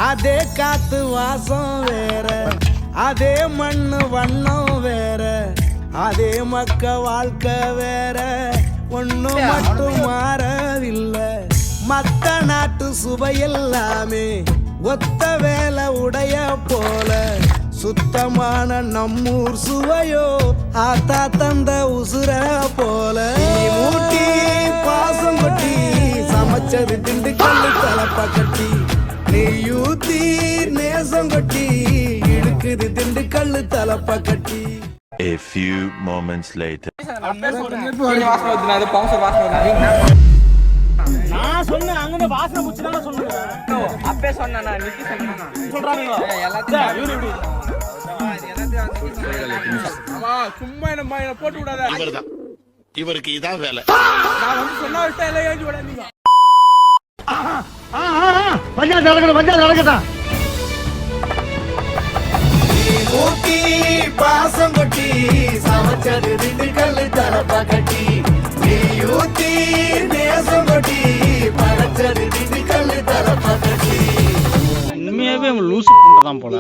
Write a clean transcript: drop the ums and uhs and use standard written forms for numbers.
அதே காத்து வாசம் வேற, அதே மண்ணு வண்ணம் வேற, அதே மக்க வாழ்க்கை வேற, ஒன்னும் மட்டும் மாறவில்லை. மத்த நாட்டு சுவையெல்லாமே ஒத்த வேலை உடைய போல, சுத்தமான நம்மூர் சுவையோ ஆத்தா தந்த உசுர போல. ஊட்டி பாசம் கொட்டி சமைச்சது திண்டுக்கல்லு தலப்பா கட்டி, நீ யூத்தி நேசம் கொட்டி இழுக்குது திண்டுக்கல்லு தலப்பா கட்டி. A few moments later. நான் சொன்னேன் அங்க வாசனை முச்சு தான சொன்னேன். அப்பே சொன்னானா நிக்கி சொன்னானா சொல்றானுங்க எல்லாத்தையும் இவரு இப்படி ஆமா சும்மா என்ன போட்டு விடாத. இவர்தான், இவருக்கு இதான் வேலை. நான் வந்து சொன்னா விட்டா எல்லாம் ஏஞ்சி விடாதீங்க. பஞ்சாயத்து நடக்கட்டும். ஊட்டி பாசம் கொட்டி சமைச்சது திண்டுக்கல்லு தலப்பா கட்டி, நீ யூத்தி நேசம் கொட்டி படைச்சது திண்டுக்கல்லு தலப்பா கட்டி. உண்மையாவே லூசு பண்றதான் போல.